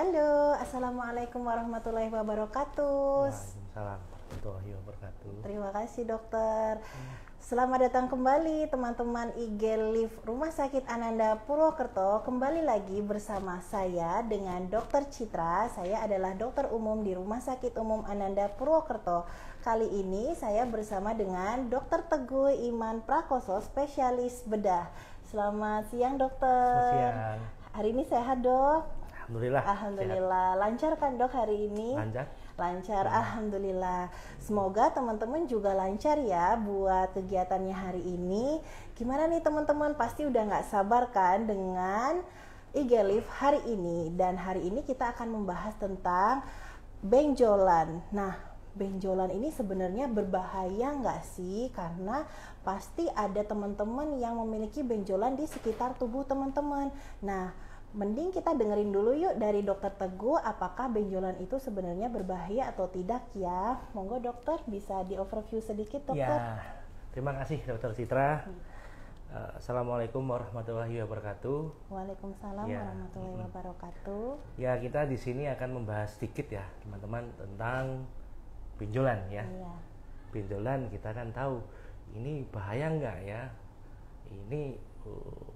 Halo, Assalamualaikum warahmatullahi wabarakatuh. Waalaikumsalam warahmatullahi wabarakatuh. Terima kasih dokter. Selamat datang kembali teman-teman IG Live Rumah Sakit Ananda Purwokerto. Kembali lagi bersama saya dengan Dokter Citra. Saya adalah dokter umum di Rumah Sakit Umum Ananda Purwokerto. Kali ini saya bersama dengan Dokter Teguh Iman Prakoso, spesialis bedah. Selamat siang dokter. Selamat siang. Hari ini sehat dok? Alhamdulillah. Alhamdulillah. Sehat. Lancar kan dok hari ini? Lancar. Lancar, alhamdulillah. Semoga teman-teman juga lancar ya buat kegiatannya hari ini. Gimana nih teman-teman? Pasti udah nggak sabar kan dengan IG Live hari ini. Dan hari ini kita akan membahas tentang benjolan. Nah, benjolan ini sebenarnya berbahaya nggak sih? Karena pasti ada teman-teman yang memiliki benjolan di sekitar tubuh teman-teman. Nah, mending kita dengerin dulu yuk dari dokter Teguh, apakah benjolan itu sebenarnya berbahaya atau tidak ya. Monggo dokter bisa di overview sedikit dokter. Ya, terima kasih dokter Citra. Assalamualaikum warahmatullahi wabarakatuh. Waalaikumsalam Ya. warahmatullahi wabarakatuh. Ya, kita di sini akan membahas sedikit ya teman-teman tentang benjolan ya. Iya. Benjolan kita kan tahu ini bahaya nggak ya? Ini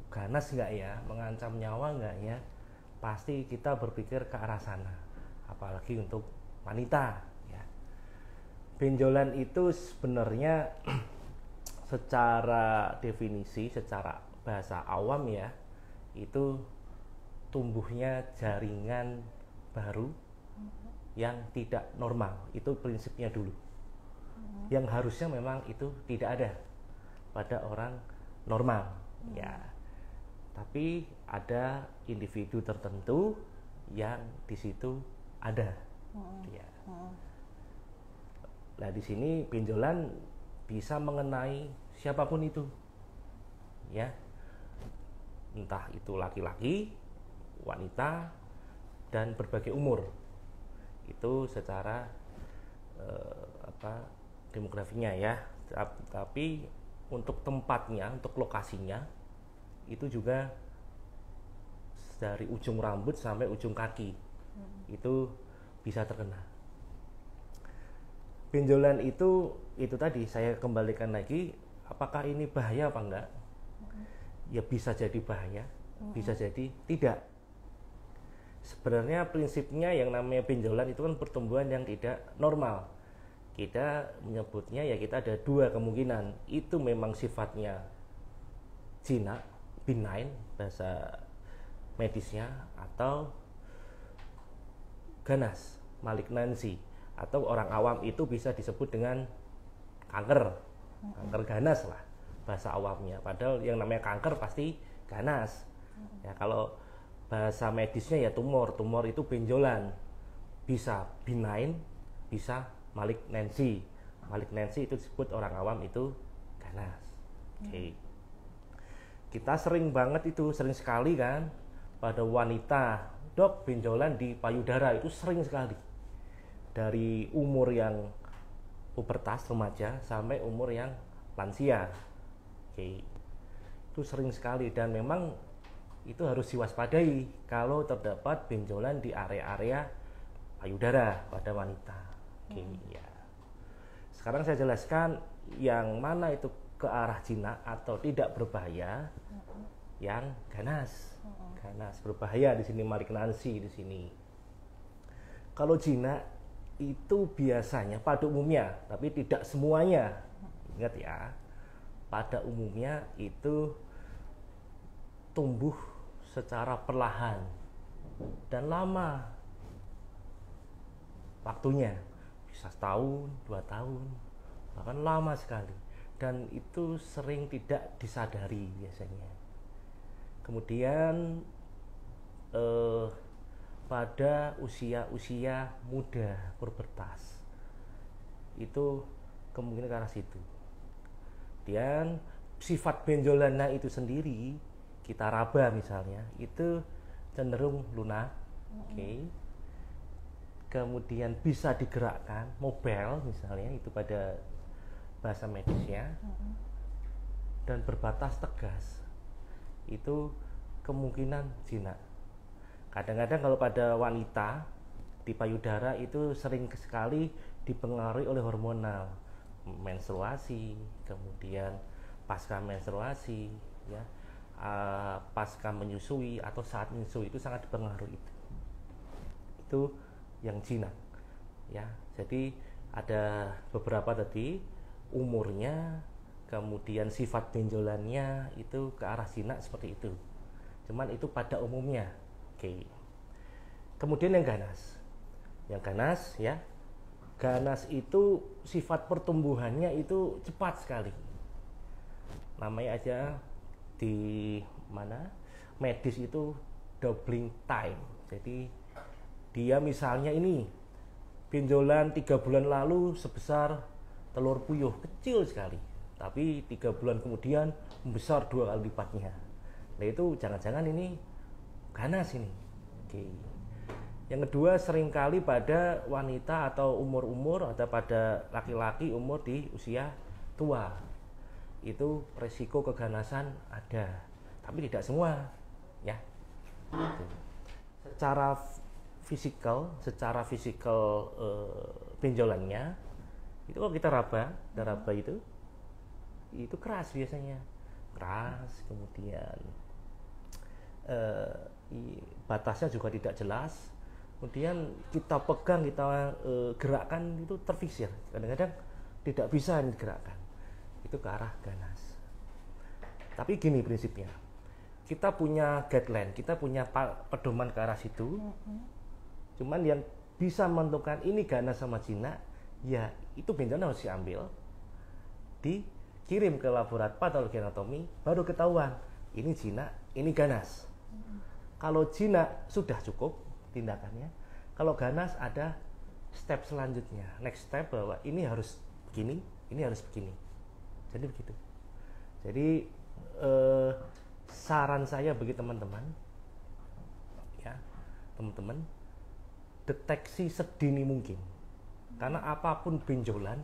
ganas nggak ya, mengancam nyawa nggak ya? Pasti kita berpikir ke arah sana, apalagi untuk wanita ya. Benjolan itu sebenarnya secara definisi, secara bahasa awam ya, itu tumbuhnya jaringan baru yang tidak normal. Itu prinsipnya dulu. Yang harusnya memang itu tidak ada pada orang normal ya, tapi ada individu tertentu yang di situ ada ya. Nah, di sini benjolan bisa mengenai siapapun itu ya, entah itu laki-laki, wanita, dan berbagai umur. Itu secara demografinya ya. Tapi untuk tempatnya, untuk lokasinya itu juga dari ujung rambut sampai ujung kaki itu bisa terkena. Benjolan itu tadi saya kembalikan lagi, apakah ini bahaya apa enggak? Ya bisa jadi bahaya, bisa jadi tidak. Sebenarnya prinsipnya yang namanya benjolan itu kan pertumbuhan yang tidak normal. Kita menyebutnya ya, kita ada dua kemungkinan. Itu memang sifatnya jinak, benign bahasa medisnya, atau ganas, malignansi, atau orang awam itu bisa disebut dengan kanker ganas lah bahasa awamnya. Padahal yang namanya kanker pasti ganas ya. Kalau bahasa medisnya ya tumor itu benjolan, bisa benign, bisa malignansi itu disebut orang awam itu ganas. Oke. Kita sering sekali kan pada wanita, dok benjolan di payudara, itu sering sekali. Dari umur yang pubertas remaja sampai umur yang lansia. Oke. Itu sering sekali, dan memang itu harus diwaspadai kalau terdapat benjolan di area-area payudara pada wanita. Oke, ya. Sekarang saya jelaskan yang mana itu ke arah jinak atau tidak berbahaya, yang ganas. Ganas berbahaya di sini, malignansi di sini. Kalau jinak itu biasanya pada umumnya, tapi tidak semuanya. Ingat ya, pada umumnya itu tumbuh secara perlahan dan lama waktunya. Bisa setahun, 2 tahun, bahkan lama sekali, dan itu sering tidak disadari biasanya. Kemudian pada usia muda, pubertas, itu kemungkinan ke arah situ. Dan sifat benjolannya itu sendiri, kita raba misalnya, itu cenderung lunak. Oke. Kemudian bisa digerakkan, mobile misalnya, itu pada bahasa medisnya, dan berbatas tegas, itu kemungkinan jinak. Kadang-kadang kalau pada wanita di payudara itu sering sekali dipengaruhi oleh hormonal, menstruasi, kemudian pasca menstruasi, ya, pasca menyusui atau saat menyusui itu sangat dipengaruhi itu yang jinak, ya. Jadi ada beberapa tadi umurnya, kemudian sifat benjolannya itu ke arah jinak seperti itu. Cuman itu pada umumnya. Oke. Kemudian yang ganas. Yang ganas, ya. Ganas itu sifat pertumbuhannya itu cepat sekali. Namanya aja di mana medis itu doubling time. Jadi dia misalnya ini benjolan 3 bulan lalu sebesar telur puyuh, kecil sekali, tapi 3 bulan kemudian membesar 2 kali lipatnya. Nah itu jangan-jangan ini ganas ini. Oke. Yang kedua, seringkali pada wanita atau umur-umur atau pada laki-laki umur di usia tua itu resiko keganasan ada, tapi tidak semua, ya. Secara fisikal benjolannya itu kalau kita raba itu keras biasanya, keras, kemudian batasnya juga tidak jelas, kemudian kita pegang, kita gerakkan itu terfiksir, kadang-kadang tidak bisa digerakkan, itu ke arah ganas. Tapi gini prinsipnya, kita punya guideline, kita punya pedoman ke arah situ. Cuman yang bisa menentukan ini ganas sama jinak, ya itu benjolan harus diambil, dikirim ke laboratorium patologi anatomi, baru ketahuan ini jinak, ini ganas. Kalau jinak sudah cukup tindakannya, kalau ganas ada step selanjutnya, next step bahwa ini harus begini, ini harus begini. Jadi begitu. Jadi saran saya bagi teman-teman, ya teman-teman, deteksi sedini mungkin, karena apapun benjolan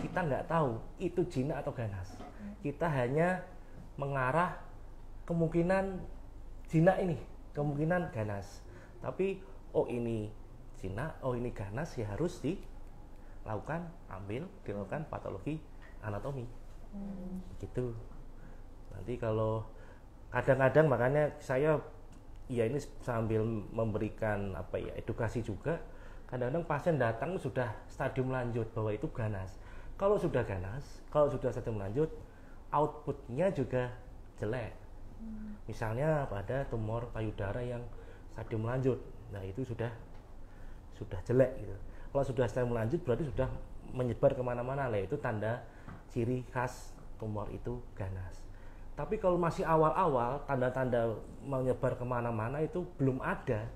kita nggak tahu itu jinak atau ganas. Kita hanya mengarah kemungkinan jinak ini, kemungkinan ganas. Tapi oh ini jinak, oh ini ganas, ya harus dilakukan patologi anatomi. Gitu. Nanti kalau kadang-kadang, makanya saya ya ini sambil memberikan edukasi juga, kadang-kadang pasien datang sudah stadium lanjut bahwa itu ganas. Kalau sudah ganas, kalau sudah stadium lanjut, outputnya juga jelek. Misalnya pada tumor payudara yang stadium lanjut, nah itu sudah jelek gitu. Kalau sudah stadium lanjut berarti sudah menyebar kemana-mana lah, itu tanda ciri khas tumor itu ganas. Tapi kalau masih awal-awal, tanda-tanda menyebar kemana-mana itu belum ada.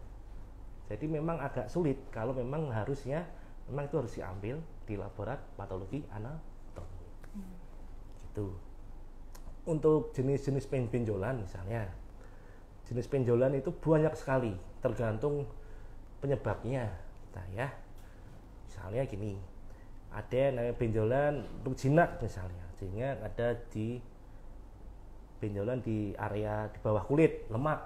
Jadi memang agak sulit kalau memang harusnya memang itu harus diambil di laboratorium patologi anatomi. Gitu. Untuk jenis-jenis benjolan misalnya, jenis benjolan itu banyak sekali, tergantung penyebabnya. Nah ya, misalnya gini, ada namanya benjolan untuk jinak misalnya, sehingga ada di benjolan di area di bawah kulit, lemak,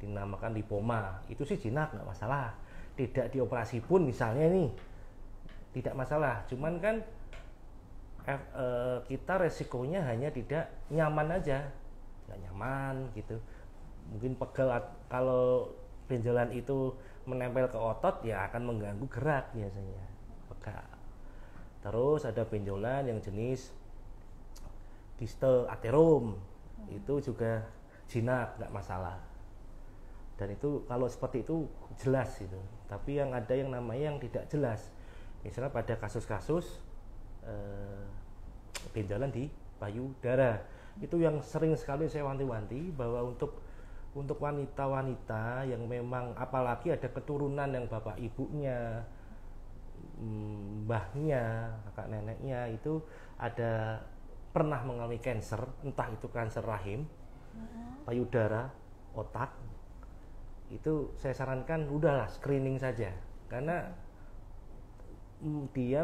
dinamakan lipoma. Itu sih jinak, nggak masalah. Tidak dioperasi pun misalnya ini tidak masalah. Cuman kan kita resikonya hanya tidak nyaman aja, nggak nyaman gitu. Mungkin pegel, kalau benjolan itu menempel ke otot ya akan mengganggu gerak biasanya, pegal. Terus ada benjolan yang jenis distal atherom, itu juga jinak, nggak masalah. Dan itu kalau seperti itu jelas itu. Tapi yang ada yang namanya yang tidak jelas, misalnya pada kasus-kasus benjolan di payudara, itu yang sering sekali saya wanti-wanti bahwa untuk wanita-wanita yang memang apalagi ada keturunan yang bapak ibunya, mbahnya, kakak neneknya itu ada pernah mengalami kanker, entah itu kanker rahim, payudara, otak, itu saya sarankan udahlah screening saja, karena dia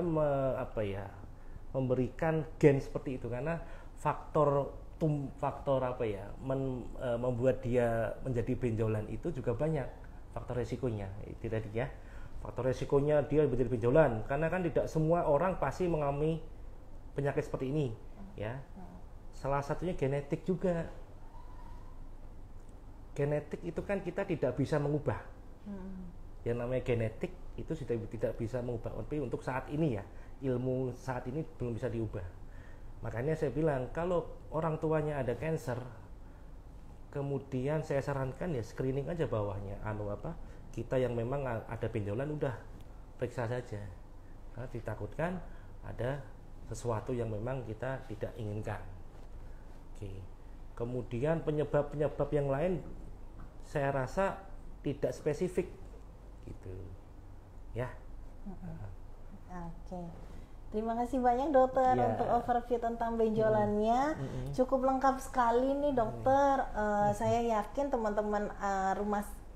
memberikan gen seperti itu, karena faktor membuat dia menjadi benjolan itu juga banyak faktor resikonya itu tadi ya. Faktor resikonya dia menjadi benjolan karena kan tidak semua orang pasti mengalami penyakit seperti ini ya. Salah satunya genetik juga. Genetik itu kan kita tidak bisa mengubah. Yang namanya genetik itu sudah tidak bisa mengubah. Tapi untuk saat ini ya, ilmu saat ini belum bisa diubah. Makanya saya bilang kalau orang tuanya ada cancer, kemudian saya sarankan ya screening aja bawahnya. Kita yang memang ada benjolan udah periksa saja. Karena ditakutkan ada sesuatu yang memang kita tidak inginkan. Oke. Kemudian penyebab-penyebab yang lain saya rasa tidak spesifik gitu ya. Oke. Terima kasih banyak dokter untuk overview tentang benjolannya. Cukup lengkap sekali nih dokter. Saya yakin teman-teman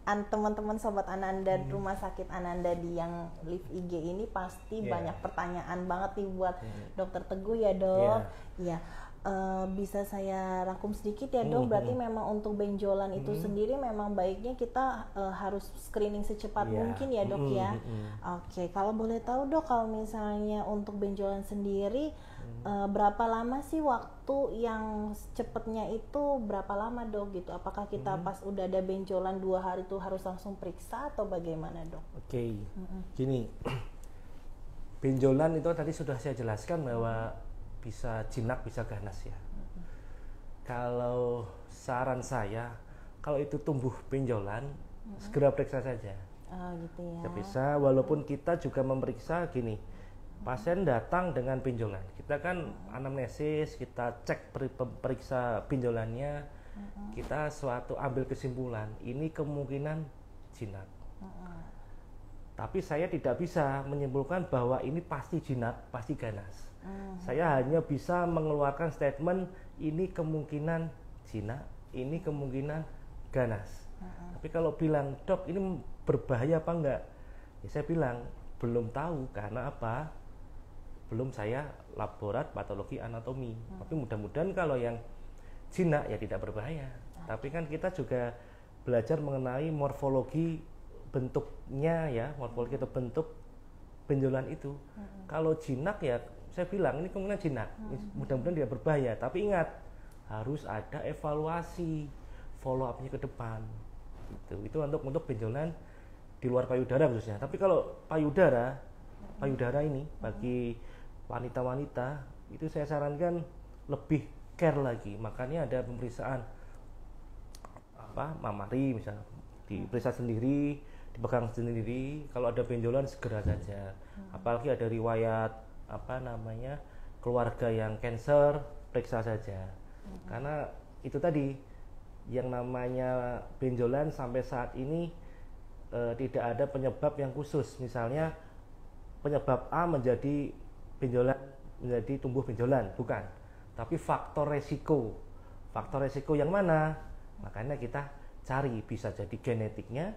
teman-teman sobat Ananda Rumah Sakit Ananda di yang Live IG ini pasti banyak pertanyaan banget nih buat dokter Teguh ya dok. Iya. Bisa saya rangkum sedikit ya dok, berarti memang untuk benjolan itu sendiri memang baiknya kita harus screening secepat mungkin ya dok ya. Oke, kalau boleh tahu dok, kalau misalnya untuk benjolan sendiri berapa lama sih waktu yang cepatnya itu berapa lama dok gitu? Apakah kita pas udah ada benjolan 2 hari itu harus langsung periksa atau bagaimana dok? Oke, gini, benjolan itu tadi sudah saya jelaskan bahwa bisa jinak, bisa ganas ya. Kalau saran saya, kalau itu tumbuh benjolan, segera periksa saja. Gitu ya. Bisa, walaupun kita juga memeriksa gini, pasien datang dengan benjolan, kita kan anamnesis, kita cek periksa benjolannya, kita suatu ambil kesimpulan, ini kemungkinan jinak. Tapi saya tidak bisa menyimpulkan bahwa ini pasti jinak, pasti ganas. Saya hanya bisa mengeluarkan statement ini kemungkinan jinak, ini kemungkinan ganas. Tapi kalau bilang dok ini berbahaya apa enggak, ya saya bilang belum tahu karena apa? Belum saya laborat patologi anatomi. Tapi mudah-mudahan kalau yang jinak ya tidak berbahaya. Tapi kan kita juga belajar mengenai morfologi bentuknya ya, morfologi atau bentuk benjolan itu. Kalau jinak ya saya bilang ini kemungkinan jinak, mudah-mudahan tidak berbahaya. Tapi ingat harus ada evaluasi follow up-nya ke depan. Itu untuk benjolan di luar payudara khususnya. Tapi kalau payudara ini bagi wanita-wanita itu saya sarankan lebih care lagi. Makanya ada pemeriksaan mamari misalnya, diperiksa sendiri, dipegang sendiri. Kalau ada benjolan segera saja. Apalagi ada riwayat keluarga yang cancer, periksa saja. Karena itu tadi yang namanya benjolan sampai saat ini tidak ada penyebab yang khusus. Misalnya penyebab A menjadi benjolan, menjadi tumbuh benjolan, bukan. Tapi faktor resiko yang mana? Makanya kita cari, bisa jadi genetiknya,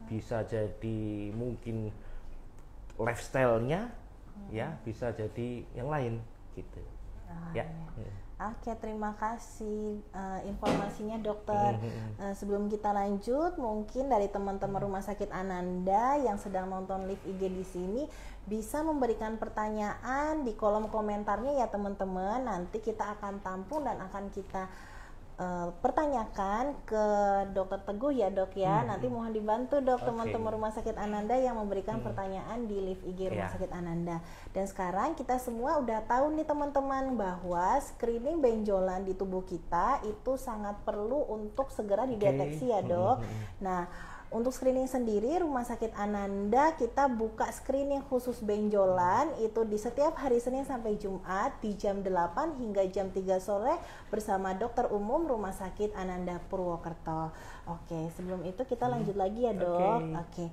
bisa jadi mungkin lifestyle-nya, ya bisa jadi yang lain gitu. Oke, terima kasih informasinya dokter. Sebelum kita lanjut, mungkin dari teman-teman Rumah Sakit Ananda yang sedang nonton live IG di sini bisa memberikan pertanyaan di kolom komentarnya ya teman-teman. Nanti kita akan tampung dan akan kita pertanyakan ke dokter Teguh ya dok ya. Nanti mohon dibantu dok teman-teman Rumah Sakit Ananda yang memberikan pertanyaan di live IG Rumah Sakit Ananda. Dan sekarang kita semua udah tahu nih teman-teman bahwa screening benjolan di tubuh kita itu sangat perlu untuk segera dideteksi ya dok. Nah, untuk screening sendiri Rumah Sakit Ananda kita buka screening khusus benjolan itu di setiap hari Senin sampai Jumat di jam 8 hingga jam 3 sore bersama dokter umum Rumah Sakit Ananda Purwokerto. Oke, sebelum itu kita lanjut lagi ya dok. Oke.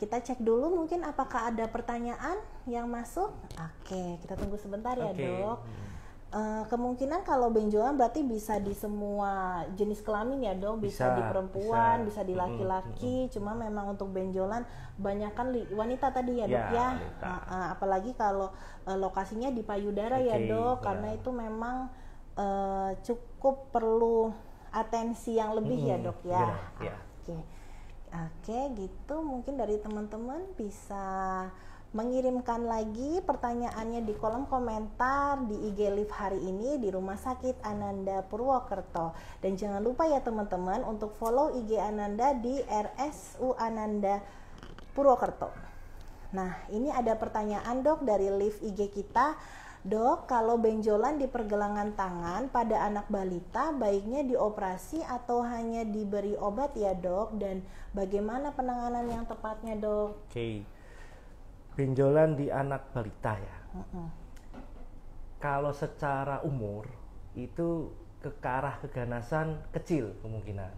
Kita cek dulu mungkin apakah ada pertanyaan yang masuk. Oke, kita tunggu sebentar ya dok. Kemungkinan kalau benjolan berarti bisa di semua jenis kelamin ya dok, bisa di perempuan, bisa di laki-laki. Cuma memang untuk benjolan banyakkan wanita tadi ya dok ya. Apalagi kalau lokasinya di payudara ya dok, karena itu memang cukup perlu atensi yang lebih ya dok ya. Oke, gitu mungkin dari teman-teman bisa mengirimkan lagi pertanyaannya di kolom komentar di IG Live hari ini di Rumah Sakit Ananda Purwokerto. Dan jangan lupa ya teman-teman untuk follow IG Ananda di RSU Ananda Purwokerto. Nah, ini ada pertanyaan dok dari live IG kita. Dok, kalau benjolan di pergelangan tangan pada anak balita baiknya dioperasi atau hanya diberi obat ya dok? Dan bagaimana penanganan yang tepatnya dok? Oke, benjolan di anak balita ya. Kalau secara umur itu ke arah keganasan kecil kemungkinan,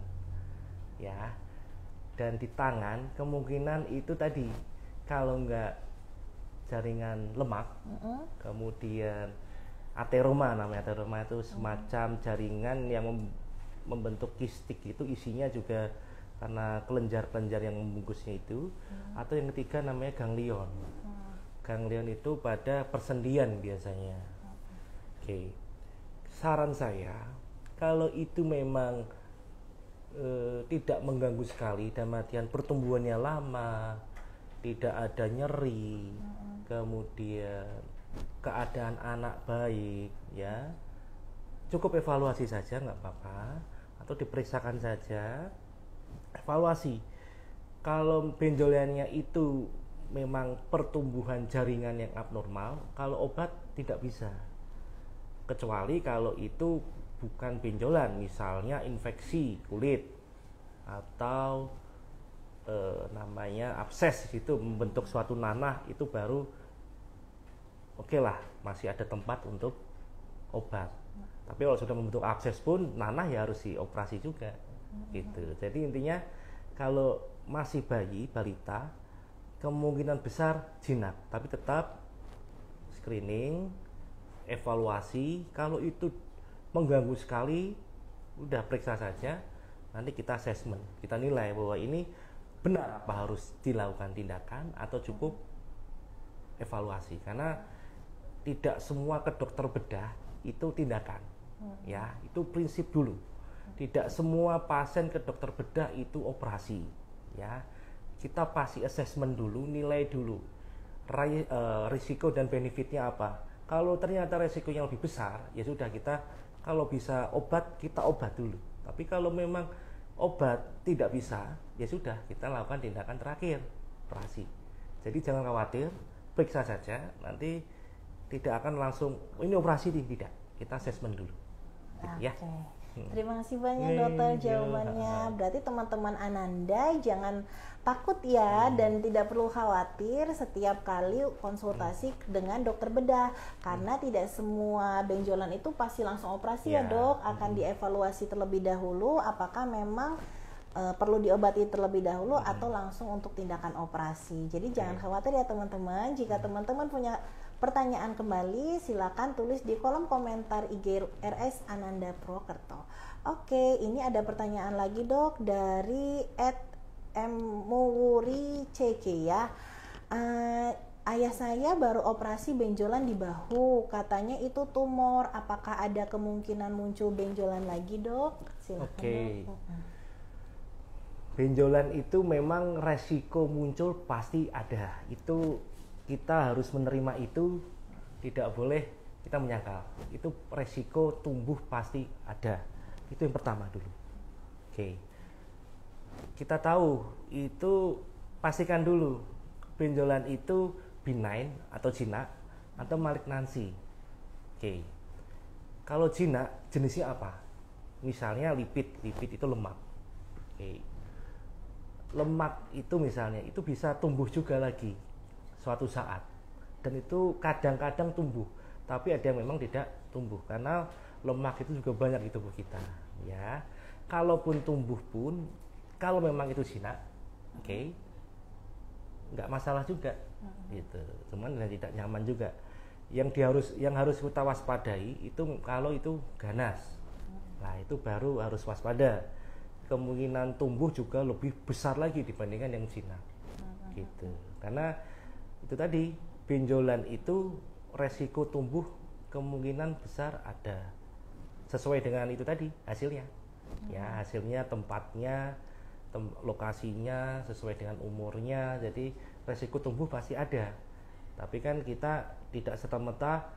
ya. Dan di tangan kemungkinan itu tadi kalau enggak jaringan lemak, kemudian ateroma, namanya ateroma itu semacam jaringan yang membentuk kistik, itu isinya juga karena kelenjar-kelenjar yang membungkusnya itu, atau yang ketiga namanya ganglion. Ganglion itu pada persendian biasanya. Oke, saran saya kalau itu memang tidak mengganggu sekali, dan artian pertumbuhannya lama, tidak ada nyeri, kemudian keadaan anak baik, ya cukup evaluasi saja nggak apa-apa, atau diperiksakan saja, evaluasi. Kalau benjolannya itu memang pertumbuhan jaringan yang abnormal, kalau obat tidak bisa, kecuali kalau itu bukan benjolan, misalnya infeksi kulit atau namanya abses itu membentuk suatu nanah, itu baru oke lah, masih ada tempat untuk obat. Tapi kalau sudah membentuk abses pun nanah ya harus dioperasi juga gitu. Jadi intinya kalau masih bayi balita kemungkinan besar jinak, tapi tetap screening, evaluasi. Kalau itu mengganggu sekali, udah periksa saja, nanti kita assessment, kita nilai bahwa ini benar apa harus dilakukan tindakan atau cukup evaluasi. Karena tidak semua ke dokter bedah itu tindakan, ya itu prinsip dulu. Tidak semua pasien ke dokter bedah itu operasi, ya kita pasti assessment dulu, nilai dulu risiko dan benefitnya apa. Kalau ternyata risikonya lebih besar, ya sudah, kita kalau bisa obat, kita obat dulu. Tapi kalau memang obat tidak bisa, ya sudah, kita lakukan tindakan terakhir, operasi. Jadi jangan khawatir, periksa saja, nanti tidak akan langsung ini operasi, tidak, kita assessment dulu. Okay. Ya. Terima kasih banyak dokter jawabannya. Berarti teman-teman Ananda jangan takut ya, dan tidak perlu khawatir setiap kali konsultasi dengan dokter bedah, karena tidak semua benjolan itu pasti langsung operasi ya dok. Akan dievaluasi terlebih dahulu apakah memang perlu diobati terlebih dahulu atau langsung untuk tindakan operasi. Jadi jangan khawatir ya teman-teman. Jika teman-teman punya pertanyaan kembali, silakan tulis di kolom komentar IG RS Ananda Purwokerto. Oke, ini ada pertanyaan lagi dok dari @muwuri_ck ya. Ayah saya baru operasi benjolan di bahu, katanya itu tumor. Apakah ada kemungkinan muncul benjolan lagi dok? Silakan dok. Benjolan itu memang resiko muncul pasti ada. Itu kita harus menerima itu, tidak boleh kita menyangkal. Itu resiko tumbuh pasti ada. Itu yang pertama dulu. Oke. Kita tahu itu, pastikan dulu benjolan itu benign atau jinak atau malignansi. Oke. Kalau jinak jenisnya apa? Misalnya lipid itu lemak. Oke. Lemak itu misalnya itu bisa tumbuh juga lagi suatu saat, dan itu kadang-kadang tumbuh, tapi ada yang memang tidak tumbuh karena lemak itu juga banyak di tubuh kita, ya. Kalaupun tumbuh pun, kalau memang itu jinak, nggak masalah juga, gitu. Cuman tidak nyaman juga. Yang harus kita waspadai itu kalau itu ganas, nah itu baru harus waspada. Kemungkinan tumbuh juga lebih besar lagi dibandingkan yang jinak, gitu. Karena itu tadi, benjolan itu resiko tumbuh kemungkinan besar ada, sesuai dengan itu tadi hasilnya. Ya, hasilnya tempatnya lokasinya sesuai dengan umurnya, jadi resiko tumbuh pasti ada. Tapi kan kita tidak serta-merta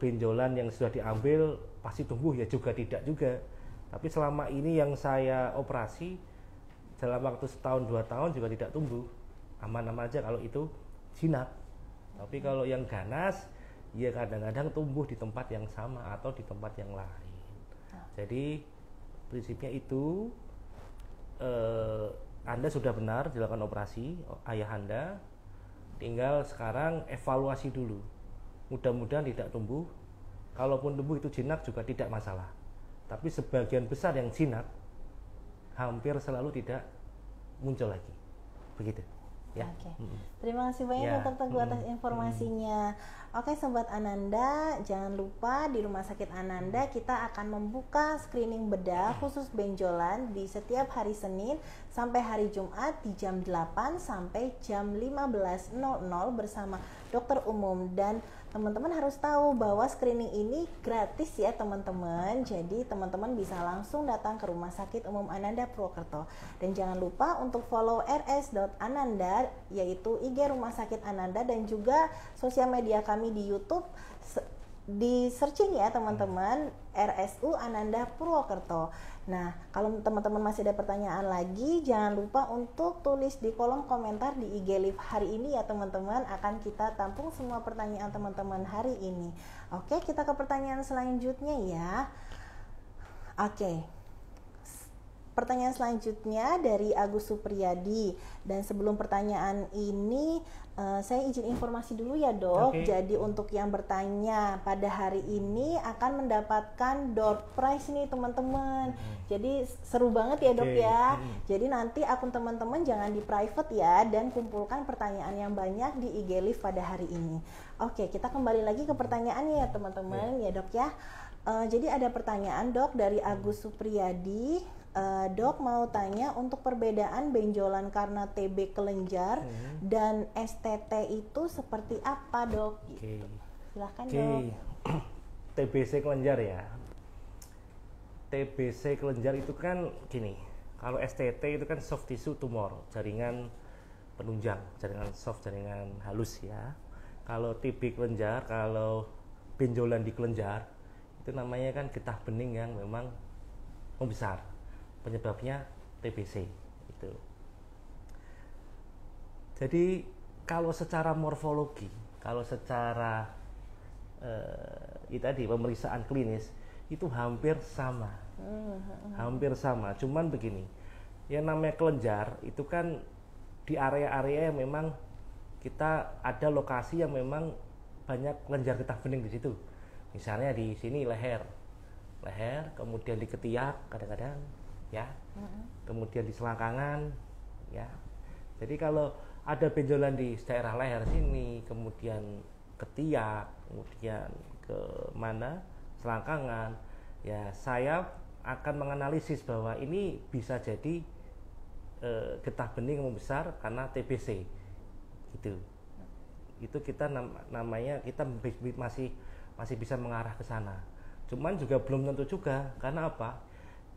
benjolan yang sudah diambil pasti tumbuh, ya juga tidak juga. Tapi selama ini yang saya operasi dalam waktu setahun 2 tahun juga tidak tumbuh, aman-aman aja kalau itu jinak. Tapi kalau yang ganas ya kadang-kadang tumbuh di tempat yang sama atau di tempat yang lain. Jadi prinsipnya itu Anda sudah benar dilakukan operasi ayah Anda, tinggal sekarang evaluasi dulu. Mudah-mudahan tidak tumbuh. Kalaupun tumbuh itu jinak juga tidak masalah. Tapi sebagian besar yang jinak hampir selalu tidak muncul lagi. Begitu. Ya. Oke. Terima kasih banyak Ya. Dokter Teguh atas informasinya. Oke Sobat Ananda, jangan lupa di Rumah Sakit Ananda kita akan membuka screening bedah khusus benjolan di setiap hari Senin sampai hari Jumat di jam 8 sampai jam 15.00 bersama dokter umum. Dan teman-teman harus tahu bahwa screening ini gratis ya teman-teman. Jadi teman-teman bisa langsung datang ke Rumah Sakit Umum Ananda Purwokerto. Dan jangan lupa untuk follow rs.ananda yaitu IG Rumah Sakit Ananda dan juga sosial media kami di YouTube. Di searching ya teman-teman, RSU Ananda Purwokerto. Nah, kalau teman-teman masih ada pertanyaan lagi, jangan lupa untuk tulis di kolom komentar di IG Live hari ini ya teman-teman. Akan kita tampung semua pertanyaan teman-teman hari ini. Oke, kita ke pertanyaan selanjutnya ya. Oke. Pertanyaan selanjutnya dari Agus Supriyadi. Dan sebelum pertanyaan ini, saya izin informasi dulu ya dok. Oke. Jadi untuk yang bertanya pada hari ini akan mendapatkan door prize nih teman-teman. Jadi seru banget ya dok ya. Jadi nanti akun teman-teman jangan di private ya, dan kumpulkan pertanyaan yang banyak di IG Live pada hari ini. Oke, kita kembali lagi ke pertanyaannya ya teman-teman ya dok ya. Jadi ada pertanyaan dok dari Agus Supriyadi. Dok mau tanya untuk perbedaan benjolan karena TB kelenjar dan STT itu seperti apa dok? Gitu. Silahkan dok. TBC kelenjar ya. TBC kelenjar itu kan gini, kalau STT itu kan soft tissue tumor, jaringan penunjang, jaringan soft, jaringan halus ya. Kalau TB kelenjar, kalau benjolan di kelenjar itu namanya kan getah bening yang memang membesar. Penyebabnya TBC itu. Jadi kalau secara morfologi, kalau secara tadi pemeriksaan klinis itu hampir sama, hampir sama. Cuman begini, yang namanya kelenjar itu kan di area-area yang memang kita ada lokasi yang memang banyak kelenjar getah bening di situ. Misalnya di sini leher, kemudian di ketiak kadang-kadang. Ya, kemudian di selangkangan, ya. Jadi kalau ada benjolan di daerah leher sini, kemudian ketiak, kemudian ke mana selangkangan, ya saya akan menganalisis bahwa ini bisa jadi getah bening membesar karena TBC, gitu. Itu kita namanya kita masih bisa mengarah ke sana. Cuman juga belum tentu juga, karena apa?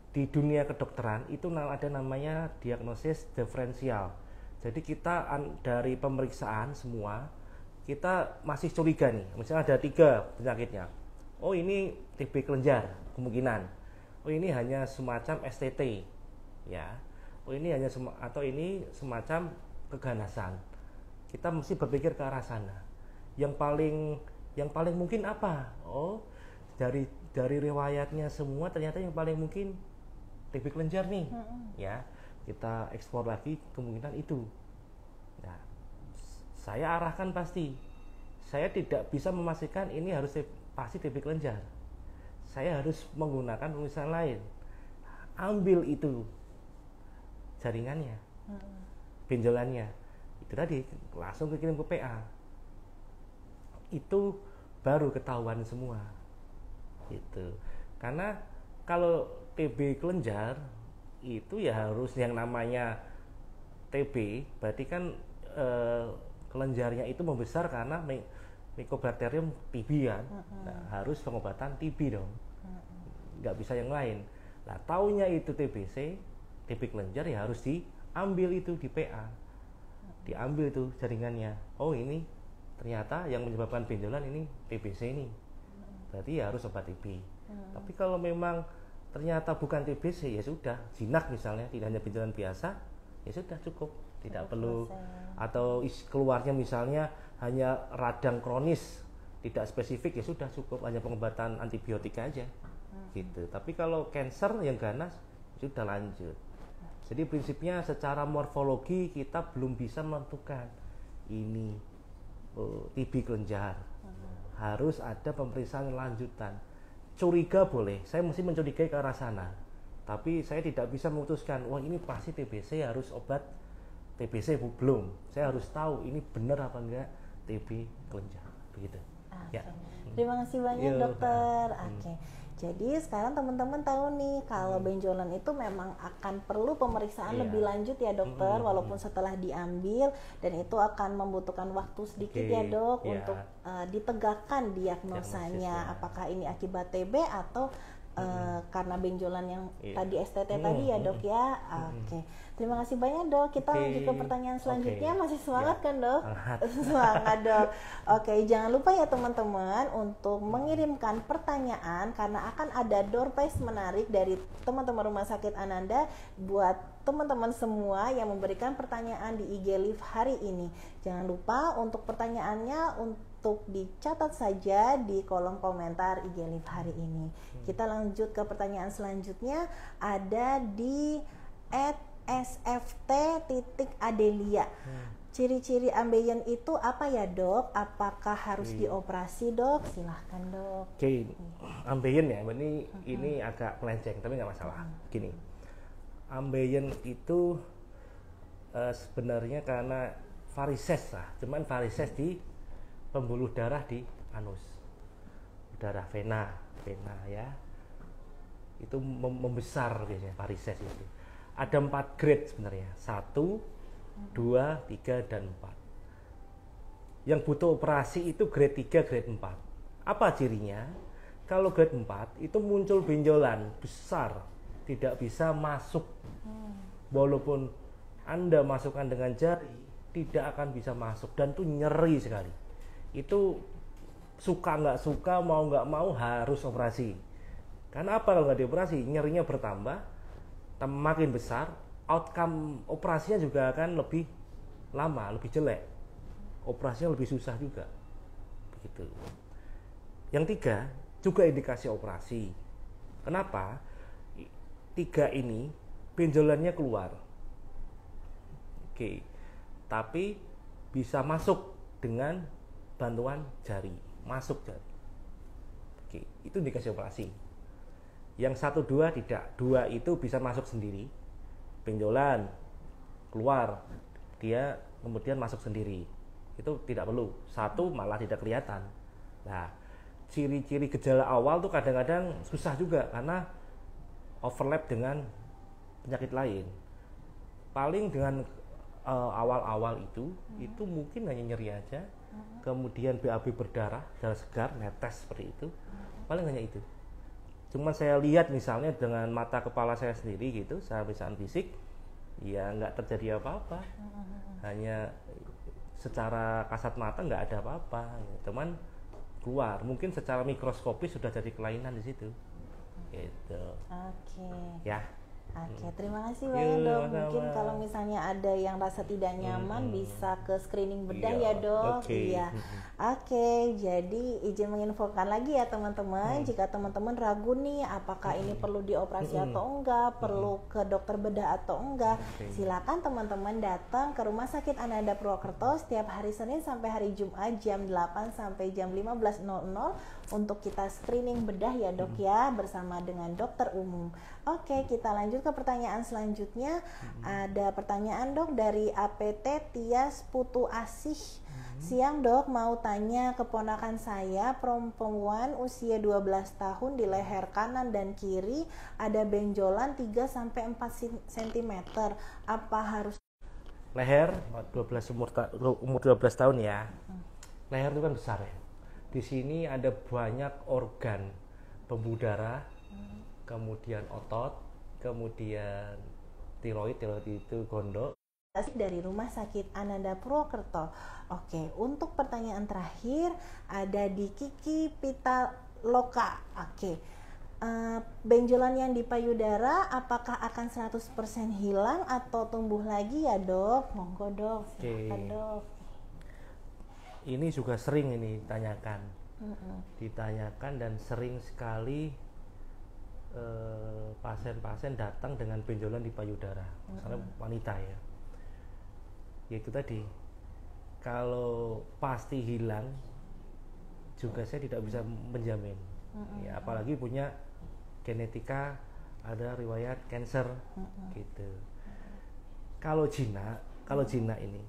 Di dunia kedokteran itu ada namanya diagnosis diferensial. Jadi kita dari pemeriksaan semua kita masih curiga nih. Misalnya ada 3 penyakitnya. Oh ini TB kelenjar kemungkinan. Oh ini hanya semacam STT, ya. Oh ini hanya atau ini semacam keganasan. Kita mesti berpikir ke arah sana. Yang paling mungkin apa? Oh dari riwayatnya semua ternyata yang paling mungkin TB kelenjar nih, ya kita ekspor lagi kemungkinan itu. Nah, saya arahkan pasti. Saya tidak bisa memastikan ini harus pasti TB kelenjar. Saya harus menggunakan pemeriksaan lain. Ambil itu jaringannya, benjolannya, itu tadi langsung kirim ke PA. Itu baru ketahuan semua, gitu. Karena kalau TB kelenjar itu ya harus yang namanya TB, berarti kan kelenjarnya itu membesar karena Mycobacterium TB kan. Nah, harus pengobatan TB dong, nggak bisa yang lain. Nah, taunya itu TBC, TB kelenjar ya harus diambil itu di PA, diambil itu jaringannya. Oh ini ternyata yang menyebabkan benjolan ini TBC ini, berarti ya harus obat TB. Tapi kalau memang ternyata bukan TBC ya sudah, jinak misalnya, tidak hanya benjolan biasa, ya sudah cukup, tidak perlu. Atau keluarnya misalnya hanya radang kronis, tidak spesifik, ya sudah cukup, hanya pengobatan antibiotik aja gitu. Tapi kalau cancer yang ganas sudah lanjut. Jadi prinsipnya secara morfologi kita belum bisa menentukan ini TB kelenjar. Harus ada pemeriksaan lanjutan. Curiga boleh, saya mesti mencurigai ke arah sana. Tapi saya tidak bisa memutuskan, wah ini pasti TBC, harus obat TBC belum. Saya harus tahu ini benar apa enggak TB kelenjar. Begitu. Okay. Ya. Terima kasih banyak dokter. Oke. Jadi sekarang teman-teman tahu nih kalau benjolan itu memang akan perlu pemeriksaan lebih lanjut ya dokter, walaupun setelah diambil, dan itu akan membutuhkan waktu sedikit ya dok untuk ditegakkan diagnosanya, apakah ini akibat TB atau karena benjolan yang tadi STT tadi ya dok ya. Oke. Terima kasih banyak dok. Kita lanjut ke pertanyaan selanjutnya. Masih semangat kan dok? Semangat dok. Oke, jangan lupa ya teman-teman untuk mengirimkan pertanyaan karena akan ada door prize menarik dari teman-teman Rumah Sakit Ananda buat teman-teman semua yang memberikan pertanyaan di IG Live hari ini. Jangan lupa untuk pertanyaannya untuk dicatat saja di kolom komentar IG Live hari ini. Kita lanjut ke pertanyaan selanjutnya, ada di @sft.adelia. Ciri-ciri ambeien itu apa ya dok? Apakah harus dioperasi dok? Silahkan dok. Oke, ambeien ya, ini agak melenceng tapi nggak masalah. Gini, ambeien itu sebenarnya karena varises lah, cuman varises di pembuluh darah di anus, darah vena ya, itu membesar biasanya varises itu. Ada 4 grade sebenarnya, 1, 2, 3, dan 4. Yang butuh operasi itu grade 3, grade 4. Apa cirinya? Kalau grade 4 itu muncul benjolan besar, tidak bisa masuk. Walaupun Anda masukkan dengan jari, tidak akan bisa masuk, dan itu nyeri sekali. Itu suka nggak suka, mau nggak mau harus operasi. Karena apa kalau nggak dioperasi? Nyerinya bertambah, makin besar, outcome operasinya juga akan lebih lama, lebih jelek, operasinya lebih susah juga, begitu. Yang 3 juga indikasi operasi. Kenapa? 3 ini benjolannya keluar, oke, tapi bisa masuk dengan bantuan jari, masuk jari, oke, itu indikasi operasi. Yang 1, 2 tidak. 2 itu bisa masuk sendiri, benjolan keluar, dia kemudian masuk sendiri, itu tidak perlu. 1 malah tidak kelihatan. Nah, ciri-ciri gejala awal tuh kadang-kadang susah juga karena overlap dengan penyakit lain. Paling dengan awal-awal itu mungkin hanya nyeri aja, kemudian BAB berdarah, darah segar, netes seperti itu, paling hanya itu. Cuma saya lihat misalnya dengan mata kepala saya sendiri gitu, saya pemeriksaan fisik, ya nggak terjadi apa-apa, hanya secara kasat mata nggak ada apa-apa, cuman keluar. Mungkin secara mikroskopis sudah jadi kelainan di situ, gitu. Oke. Ya. Oke, terima kasih banyak dok. Mungkin kalau misalnya ada yang rasa tidak nyaman bisa ke screening bedah ya dok. Iya. Oke, jadi izin menginfokan lagi ya teman-teman. Jika teman-teman ragu nih apakah ini perlu dioperasi atau enggak, perlu ke dokter bedah atau enggak, silakan teman-teman datang ke Rumah Sakit Ananda Purwokerto setiap hari Senin sampai hari Jumat jam 8 sampai jam 15.00 untuk kita screening bedah ya dok ya, bersama dengan dokter umum. Oke, kita lanjut ke pertanyaan selanjutnya. Ada pertanyaan dok dari APT Tias Putu Asih. Siang dok, mau tanya, keponakan saya perempuan usia 12 tahun di leher kanan dan kiri ada benjolan 3-4 cm. Apa harus leher 12 umur 12 tahun ya? Leher itu kan besar ya. Di sini ada banyak organ pembuluh darah, kemudian otot, kemudian tiroid itu gondok. Dari Rumah Sakit Ananda Purwokerto. Oke, untuk pertanyaan terakhir ada di Kiki Pitaloka. Oke, benjolan yang di payudara apakah akan 100% hilang atau tumbuh lagi ya dok? Monggo dok, silakan dok. Ini juga sering ini ditanyakan dan sering sekali pasien-pasien datang dengan benjolan di payudara, misalnya wanita ya. Ya itu tadi, kalau pasti hilang juga saya tidak bisa menjamin. Ya, apalagi punya genetika ada riwayat cancer gitu. Kalau jinak ini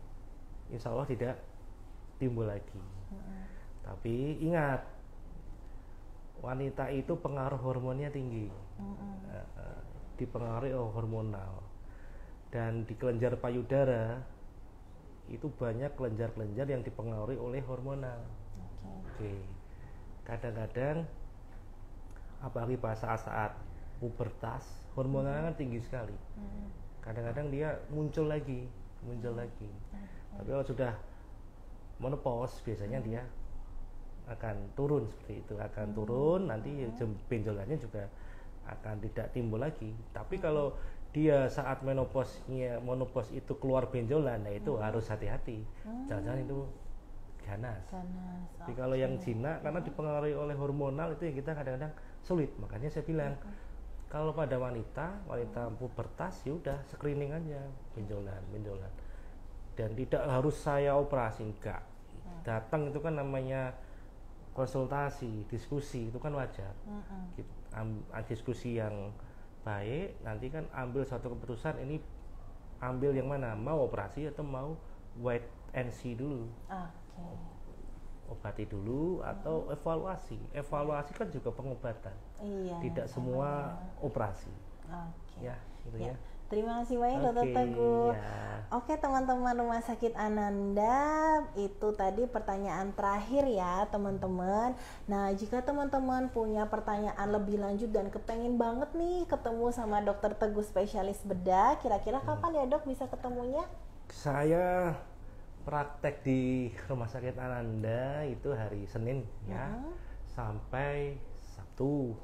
insya Allah tidak timbul lagi. Tapi ingat, wanita itu pengaruh hormonnya tinggi, dipengaruhi hormonal, dan di kelenjar payudara itu banyak kelenjar-kelenjar yang dipengaruhi oleh hormonal. Oke. Kadang-kadang apalagi pada saat pubertas hormonalnya kan tinggi sekali. Kadang-kadang dia muncul lagi. Tapi kalau sudah menopause biasanya dia akan turun seperti itu, nanti benjolannya juga akan tidak timbul lagi. Tapi kalau dia saat menopause itu keluar benjolan, nah itu harus hati-hati. Jangan-jangan itu ganas. Tapi kalau yang jinak karena dipengaruhi oleh hormonal itu yang kita kadang-kadang sulit. Makanya saya bilang kalau pada wanita pubertas ya udah screening aja benjolan. Dan tidak harus saya operasi, enggak. Datang itu kan namanya konsultasi, diskusi, itu kan wajar. Diskusi yang baik, nanti kan ambil suatu keputusan, ini ambil yang mana, mau operasi atau mau wait and see dulu. Obati dulu atau evaluasi kan juga pengobatan. Tidak semua operasi. Ya, gitu ya. Terima kasih banyak Dokter Teguh. Oke teman-teman Rumah Sakit Ananda, itu tadi pertanyaan terakhir ya teman-teman. Nah jika teman-teman punya pertanyaan lebih lanjut dan kepengen banget nih ketemu sama Dokter Teguh spesialis bedah, kira-kira kapan ya dok bisa ketemunya? Saya praktek di Rumah Sakit Ananda itu hari Senin ya, sampai Sabtu,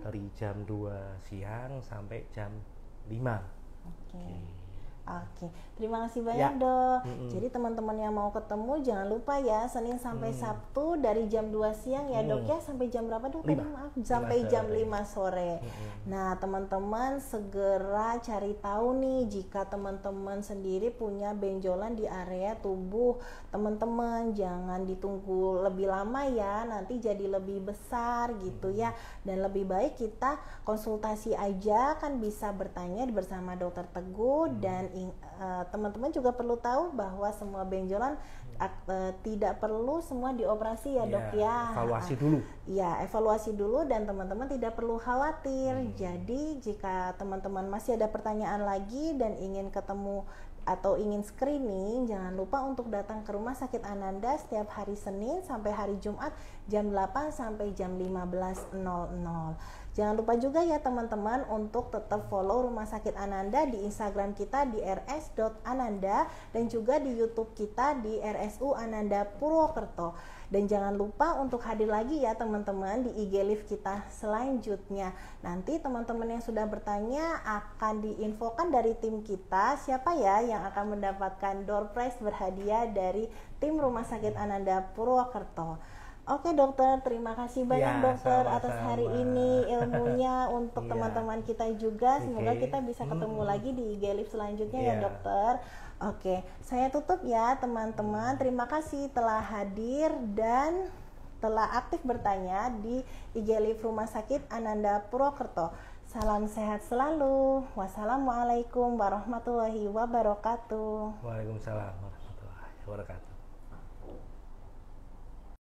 dari jam 2 siang sampai jam 5. Oke. Terima kasih banyak dok. Jadi teman-teman yang mau ketemu jangan lupa ya, Senin sampai Sabtu dari jam 2 siang ya dok ya, sampai jam berapa dok? Tadi maaf, sampai jam 5 sore. Nah teman-teman segera cari tahu nih jika teman-teman sendiri punya benjolan di area tubuh teman-teman, jangan ditunggu lebih lama ya, nanti jadi lebih besar gitu ya. Dan lebih baik kita konsultasi aja, kan bisa bertanya bersama Dokter Teguh. Dan teman-teman juga perlu tahu bahwa semua benjolan tidak perlu semua dioperasi ya dok ya. Evaluasi dulu. Ya, evaluasi dulu dan teman-teman tidak perlu khawatir. Jadi jika teman-teman masih ada pertanyaan lagi dan ingin ketemu atau ingin screening, jangan lupa untuk datang ke Rumah Sakit Ananda setiap hari Senin sampai hari Jumat jam 8 sampai jam 15.00. Jangan lupa juga ya teman-teman untuk tetap follow Rumah Sakit Ananda di Instagram kita di rs.ananda dan juga di YouTube kita di RSU Ananda Purwokerto. Dan jangan lupa untuk hadir lagi ya teman-teman di IG Live kita selanjutnya. Nanti teman-teman yang sudah bertanya akan diinfokan dari tim kita siapa ya yang akan mendapatkan door prize berhadiah dari tim Rumah Sakit Ananda Purwokerto. Oke dokter, terima kasih banyak dokter atas hari ini ilmunya untuk teman-teman kita juga. Semoga kita bisa ketemu lagi di IG Live selanjutnya ya dokter. Oke, saya tutup ya teman-teman. Terima kasih telah hadir dan telah aktif bertanya di IG Live Rumah Sakit Ananda Purwokerto. Salam sehat selalu. Wassalamualaikum warahmatullahi wabarakatuh. Waalaikumsalam warahmatullahi wabarakatuh.